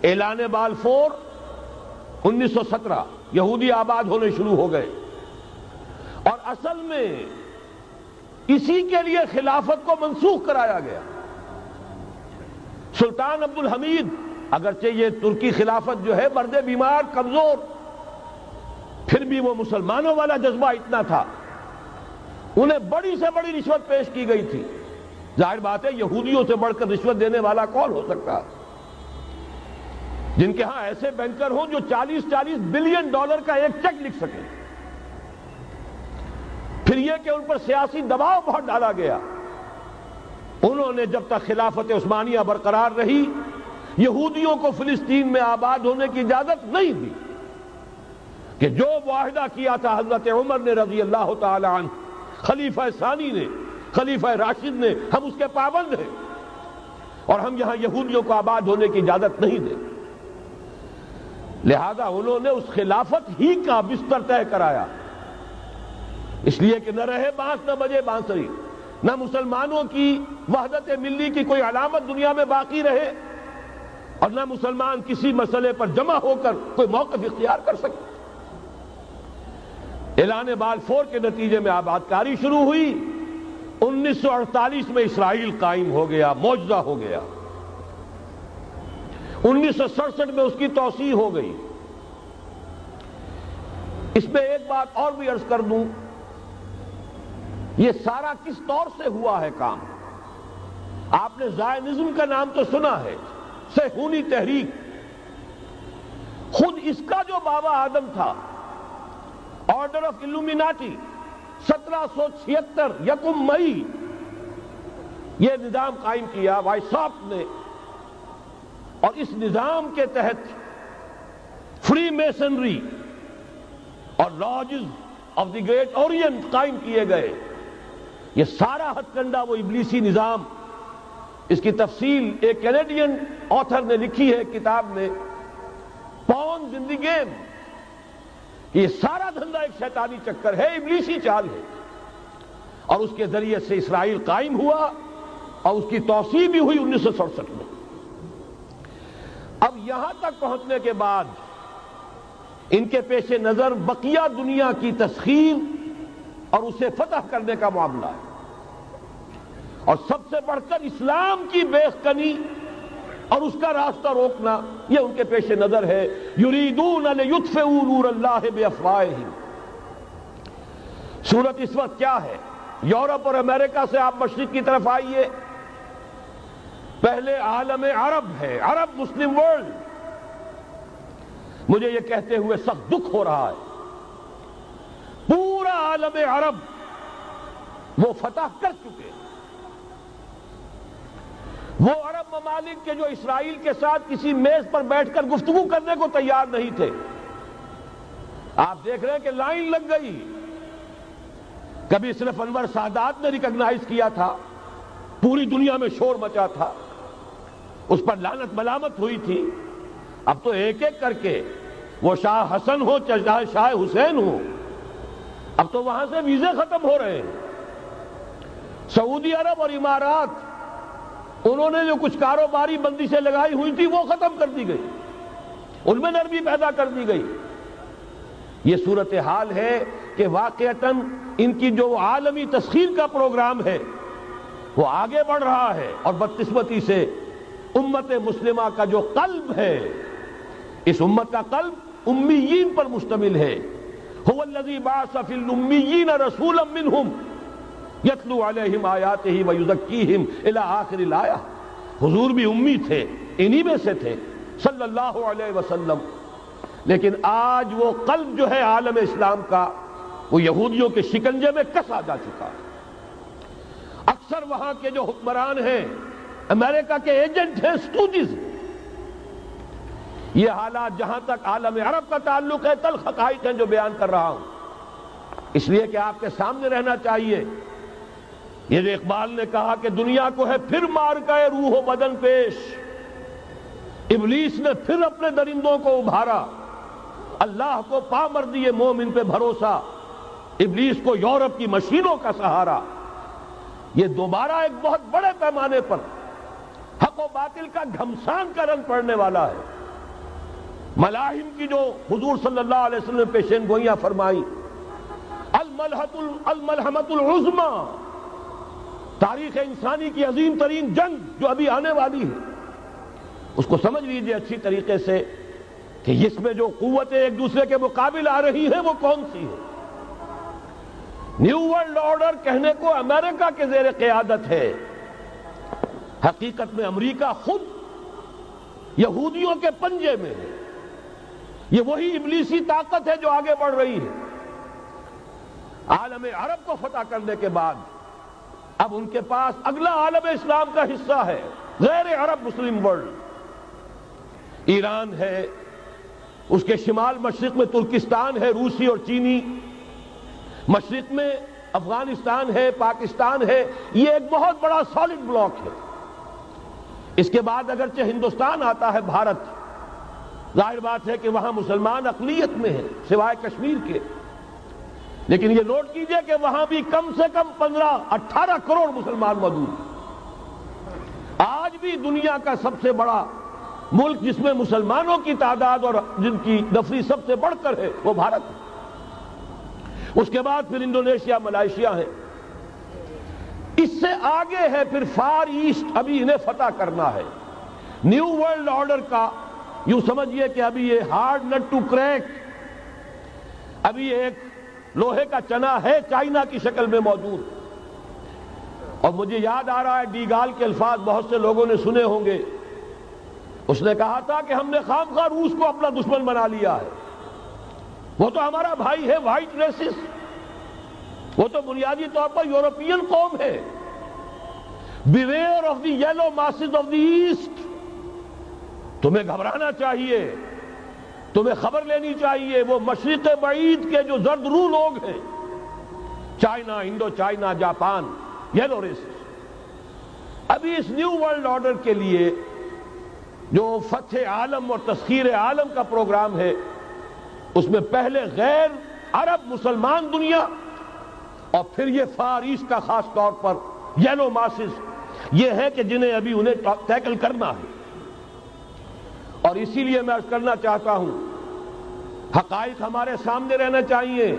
اعلان بالفور 1917 یہودی آباد ہونے شروع ہو گئے، اور اصل میں اسی کے لیے خلافت کو منسوخ کرایا گیا۔ سلطان عبد الحمید، اگرچہ یہ ترکی خلافت جو ہے مرد بیمار کمزور، پھر بھی وہ مسلمانوں والا جذبہ اتنا تھا، انہیں بڑی سے بڑی رشوت پیش کی گئی تھی۔ ظاہر بات ہے یہودیوں سے بڑھ کر رشوت دینے والا کون ہو سکتا، جن کے ہاں ایسے بینکر ہوں جو 40 بلین ڈالر کا ایک چیک لکھ سکیں۔ پھر یہ کہ ان پر سیاسی دباؤ بہت ڈالا گیا۔ انہوں نے جب تک خلافت عثمانیہ برقرار رہی یہودیوں کو فلسطین میں آباد ہونے کی اجازت نہیں دی، کہ جو معاہدہ کیا تھا حضرت عمر نے رضی اللہ تعالی عنہ، خلیفہ ثانی نے، خلیفہ راشد نے، ہم اس کے پابند ہیں، اور ہم یہاں یہودیوں کو آباد ہونے کی اجازت نہیں دیں۔ لہذا انہوں نے اس خلافت ہی کا بستر طے کرایا، اس لیے کہ نہ رہے بانس نہ بجے بانسری، نہ مسلمانوں کی وحدت ملی کی کوئی علامت دنیا میں باقی رہے، اور نہ مسلمان کسی مسئلے پر جمع ہو کر کوئی موقف اختیار کر سکے۔ اعلان بالفور کے نتیجے میں آباد کاری شروع ہوئی۔ 1948 میں اسرائیل قائم ہو گیا، معجزہ ہو گیا۔ 1967 میں اس کی توسیع ہو گئی۔ اس میں ایک بات اور بھی عرض کر دوں، یہ سارا کس طور سے ہوا ہے کام؟ آپ نے زائنزم کا نام تو سنا ہے، صہیونی تحریک۔ خود اس کا جو بابا آدم تھا، آرڈر آف الومیناٹی، 1776 یکم مئی یہ نظام قائم کیا وائساپ نے، اور اس نظام کے تحت فری میسنری اور lodges of the great Orient قائم کیے گئے۔ یہ سارا ہتھ کنڈا وہ ابلیسی نظام، اس کی تفصیل ایک کینیڈین آتھر نے لکھی ہے کتاب میں، پاونز ان دی گیم۔ یہ سارا دھندا ایک شیطانی چکر ہے، ابلیسی چال ہے، اور اس کے ذریعے سے اسرائیل قائم ہوا، اور اس کی توسیع بھی ہوئی 1967 میں۔ اب یہاں تک پہنچنے کے بعد ان کے پیش نظر بقیہ دنیا کی تسخیر اور اسے فتح کرنے کا معاملہ ہے، اور سب سے بڑھ کر اسلام کی بیخکنی اور اس کا راستہ روکنا، یہ ان کے پیش نظر ہے۔ یریدون لیطفئوا نور اللہ بافواہہم۔ صورت اس وقت کیا ہے؟ یورپ اور امریکہ سے آپ مشرق کی طرف آئیے، پہلے عالم عرب ہے، عرب مسلم ورلڈ۔ مجھے یہ کہتے ہوئے سخت دکھ ہو رہا ہے، پورا عالم عرب وہ فتح کر چکے، وہ عرب ممالک کے جو اسرائیل کے ساتھ کسی میز پر بیٹھ کر گفتگو کرنے کو تیار نہیں تھے۔ آپ دیکھ رہے ہیں کہ لائن لگ گئی۔ کبھی صرف انور سادات نے ریکگنائز کیا تھا، پوری دنیا میں شور مچا تھا، اس پر لعنت ملامت ہوئی تھی۔ اب تو ایک ایک کر کے، وہ شاہ حسن ہو چاہے شاہ حسین ہو، اب تو وہاں سے ویزے ختم ہو رہے ہیں۔ سعودی عرب اور امارات، انہوں نے جو کچھ کاروباری بندشیں لگائی ہوئی تھی وہ ختم کر دی گئی، ان میں نرمی پیدا کر دی گئی۔ یہ صورتحال ہے کہ واقعتاً ان کی جو عالمی تسخیر کا پروگرام ہے وہ آگے بڑھ رہا ہے، اور بدقسمتی سے امت مسلمہ کا جو قلب ہے، اس امت کا قلب امیین پر مشتمل ہے۔ هو الذی بعث فی الامیین رسولا منہم یتلو علیہم آیاتہ ویزکیہم الی آخر الآیہ۔ حضور بھی امی تھے، انہی میں سے تھے صلی اللہ علیہ وسلم، لیکن آج وہ قلب جو ہے عالم اسلام کا، وہ یہودیوں کے شکنجے میں کسا جا چکا ہے۔ اکثر وہاں کے جو حکمران ہیں، امریکہ کے ایجنٹ ہیں، سٹوجز۔ یہ حالات جہاں تک عالم عرب کا تعلق ہے، تلخ حقائق ہیں جو بیان کر رہا ہوں، اس لیے کہ آپ کے سامنے رہنا چاہیے۔ یہ جو اقبال نے کہا کہ دنیا کو ہے پھر مار کا روح و بدن پیش، ابلیس نے پھر اپنے درندوں کو ابھارا، اللہ کو پا مر دیے مومن پہ بھروسہ، ابلیس کو یورپ کی مشینوں کا سہارا۔ یہ دوبارہ ایک بہت بڑے پیمانے پر حق و باطل کا گھمسان کا رنگ پڑنے والا ہے۔ ملاحم کی جو حضور صلی اللہ علیہ وسلم نے پیشین گوئیاں فرمائی، الملحمۃ العظمی، تاریخ انسانی کی عظیم ترین جنگ جو ابھی آنے والی ہے، اس کو سمجھ لیجئے اچھی طریقے سے کہ اس میں جو قوتیں ایک دوسرے کے مقابل آ رہی ہیں وہ کون سی ہے۔ نیو ورلڈ آرڈر کہنے کو امریکہ کے زیر قیادت ہے، حقیقت میں امریکہ خود یہودیوں کے پنجے میں ہے۔ یہ وہی ابلیسی طاقت ہے جو آگے بڑھ رہی ہے۔ عالم عرب کو فتح کرنے کے بعد اب ان کے پاس اگلا عالم اسلام کا حصہ ہے، غیر عرب مسلم ورلڈ۔ ایران ہے، اس کے شمال مشرق میں ترکستان ہے، روسی اور چینی، مشرق میں افغانستان ہے، پاکستان ہے۔ یہ ایک بہت بڑا سالڈ بلاک ہے۔ اس کے بعد اگرچہ ہندوستان آتا ہے، بھارت، ظاہر بات ہے کہ وہاں مسلمان اقلیت میں ہیں سوائے کشمیر کے، لیکن یہ نوٹ کیجئے کہ وہاں بھی کم سے کم 15-18 کروڑ مسلمان موجود ہیں۔ آج بھی دنیا کا سب سے بڑا ملک جس میں مسلمانوں کی تعداد اور جن کی نفری سب سے بڑھ کر ہے وہ بھارت ہے۔ اس کے بعد پھر انڈونیشیا، ملائیشیا ہے، اس سے آگے ہے پھر فار ایسٹ، ابھی انہیں فتح کرنا ہے۔ نیو ورلڈ آرڈر کا یوں سمجھیے کہ ابھی یہ ہارڈ نٹ ٹو کریک، ابھی ایک لوہے کا چنا ہے چائنا کی شکل میں موجود۔ اور مجھے یاد آ رہا ہے ڈی گال کے الفاظ بہت سے لوگوں نے سنے ہوں گے، اس نے کہا تھا کہ ہم نے خامخواہ روس کو اپنا دشمن بنا لیا ہے، وہ تو ہمارا بھائی ہے، وائٹ ریسس، وہ تو بنیادی طور پر یورپین قوم ہے۔ Beware of the yellow masses of the east, تمہیں گھبرانا چاہیے، تمہیں خبر لینی چاہیے۔ وہ مشرق بعید کے جو زرد رو لوگ ہیں، China, Indo China, Japan, yellow races, ابھی اس نیو ورلڈ آرڈر کے لیے جو فتح عالم اور تسخیر عالم کا پروگرام ہے، اس میں پہلے غیر عرب مسلمان دنیا اور پھر یہ فار ایسٹ کا خاص طور پر یلو ماسز، یہ ہے کہ جنہیں ابھی انہیں ٹیکل کرنا ہے۔ اور اسی لیے میں عرض کرنا چاہتا ہوں، حقائق ہمارے سامنے رہنا چاہیے۔